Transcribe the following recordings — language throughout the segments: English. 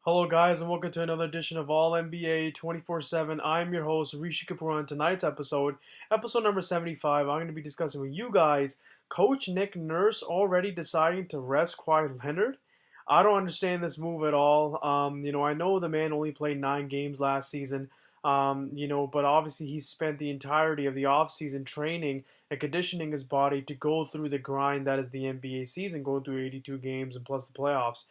Hello, guys, and welcome to another edition of All NBA 24/7. I'm your host, Rishi Kapoor. On tonight's episode number 75, I'm going to be discussing with you guys Coach Nick Nurse already deciding to rest Kawhi Leonard. I don't understand this move at all. I know the man only played 9 games last season, but obviously he spent the entirety of the offseason training and conditioning his body to go through the grind that is the NBA season, going through 82 games and plus the playoffs.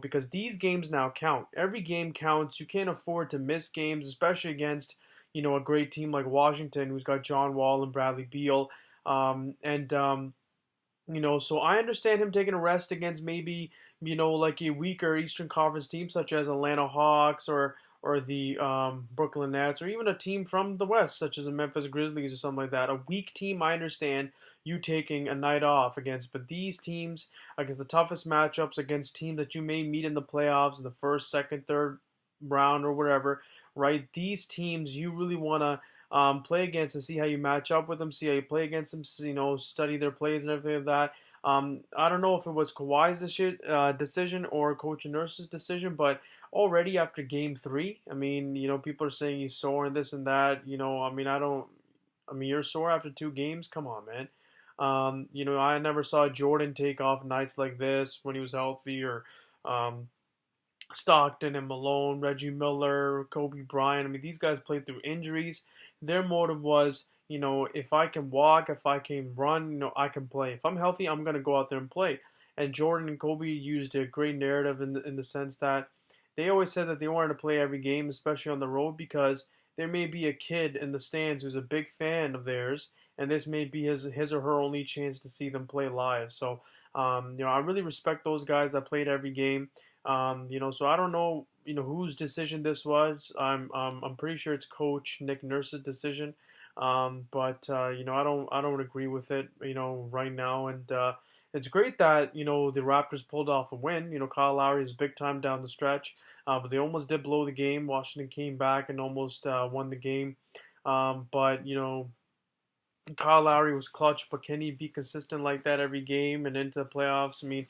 Because these games now count. Every game counts. You can't afford to miss games, especially against, a great team like Washington, who's got John Wall and Bradley Beal. So I understand him taking a rest against maybe, like a weaker Eastern Conference team such as Atlanta Hawks or the Brooklyn Nets, or even a team from the West such as the Memphis Grizzlies or something like that. A weak team, I understand you taking a night off against, but these teams against the toughest matchups against teams that you may meet in the playoffs in the first, second, third round or whatever, right? These teams you really want to play against and see how you match up with them, see how you play against them, study their plays and everything like that. I don't know if it was Kawhi's decision or Coach Nurse's decision, but already after Game 3, I mean, people are saying he's sore and this and that. I mean, I don't. I mean, you're sore after 2 games? Come on, man. I never saw Jordan take off nights like this when he was healthy, or um, Stockton and Malone, Reggie Miller, Kobe Bryant. I mean, these guys played through injuries. Their motive was, if I can walk, if I can run, I can play. If I'm healthy, I'm going to go out there and play. And Jordan and Kobe used a great narrative in the sense that they always said that they wanted to play every game, especially on the road, because there may be a kid in the stands who's a big fan of theirs, and this may be his or her only chance to see them play live. So, I really respect those guys that played every game. So I don't know, whose decision this was. I'm pretty sure it's Coach Nick Nurse's decision. But I don't agree with it, right now. And it's great that the Raptors pulled off a win. Kyle Lowry is big time down the stretch, but they almost did blow the game. Washington came back and almost won the game. But Kyle Lowry was clutch, but can he be consistent like that every game and into the playoffs? I mean,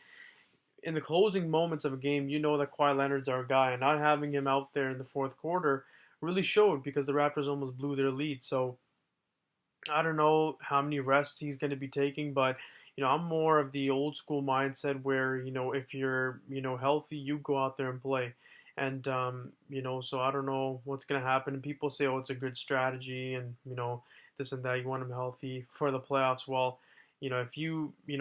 in the closing moments of a game, you know that Kawhi Leonard's our guy, and not having him out there in the fourth quarter really showed because the Raptors almost blew their lead. So I don't know how many rests he's going to be taking, but I'm more of the old school mindset where if you're healthy, you go out there and play, and so I don't know what's going to happen. And people say, oh, it's a good strategy, and this and that. You want him healthy for the playoffs. Well, if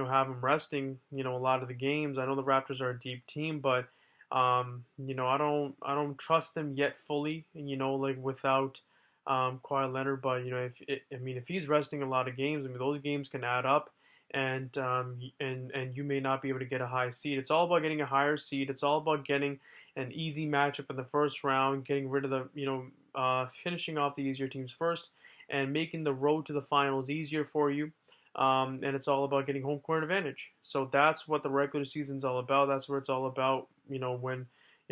have him resting, a lot of the games. I know the Raptors are a deep team, but I don't trust them yet fully. Like without Kawhi Leonard. But if he's resting a lot of games, I mean those games can add up, and you may not be able to get a high seed. It's all about getting a higher seed. It's all about getting an easy matchup in the first round, getting rid of the finishing off the easier teams first, and making the road to the finals easier for you. And it's all about getting home court advantage. So that's what the regular season's all about. That's what it's all about. When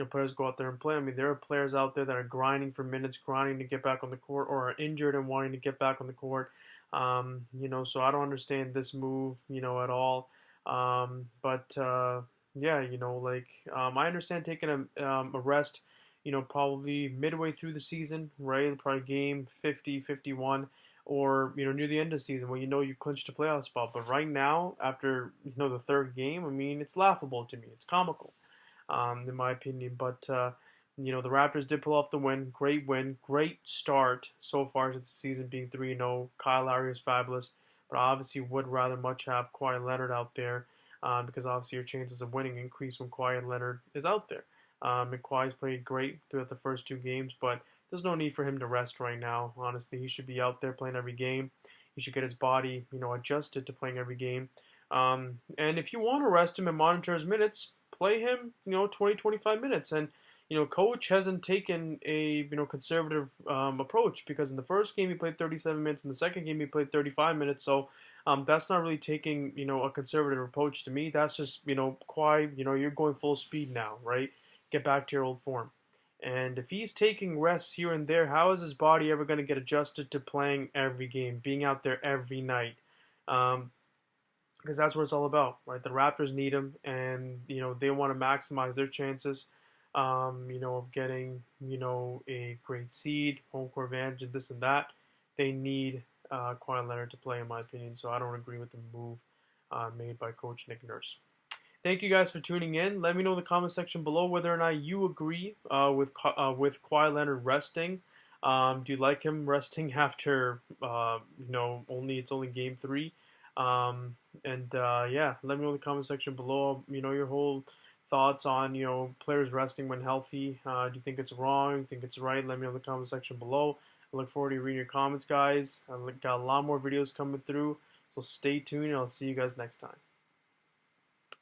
players go out there and play. I mean, there are players out there that are grinding for minutes, grinding to get back on the court, or are injured and wanting to get back on the court. So I don't understand this move, at all. But yeah, I understand taking a rest, probably midway through the season, right? Probably game 50, 51, or near the end of the season when you clinched a playoff spot. But right now, after the third game, I mean, it's laughable to me. It's comical, in my opinion. But the Raptors did pull off the win, great start so far to the season, being 3-0. Kyle Lowry is fabulous, but I obviously would rather much have Kawhi Leonard out there, because obviously your chances of winning increase when Kawhi Leonard is out there. And Kawhi's played great throughout the first 2 games, but there's no need for him to rest right now. Honestly, he should be out there playing every game. He should get his body, adjusted to playing every game. And if you want to rest him and monitor his minutes, play him, 20, 25 minutes. And, coach hasn't taken a, conservative approach, because in the first game he played 37 minutes, in the second game he played 35 minutes. So that's not really taking, a conservative approach to me. That's just, Kawhi, you're going full speed now, right? Get back to your old form. And if he's taking rests here and there, how is his body ever going to get adjusted to playing every game, being out there every night? Um, because that's what it's all about, right? The Raptors need him, and they want to maximize their chances. of getting, a great seed, home court advantage, and this and that. They need Kawhi Leonard to play, in my opinion. So I don't agree with the move made by Coach Nick Nurse. Thank you guys for tuning in. Let me know in the comment section below whether or not you agree with Kawhi Leonard resting. Do you like him resting after only game three? And yeah, let me know in the comment section below. Your whole thoughts on players resting when healthy. Do you think it's wrong? Do you think it's right? Let me know in the comment section below. I look forward to reading your comments, guys. I've got a lot more videos coming through, so stay tuned. And I'll see you guys next time.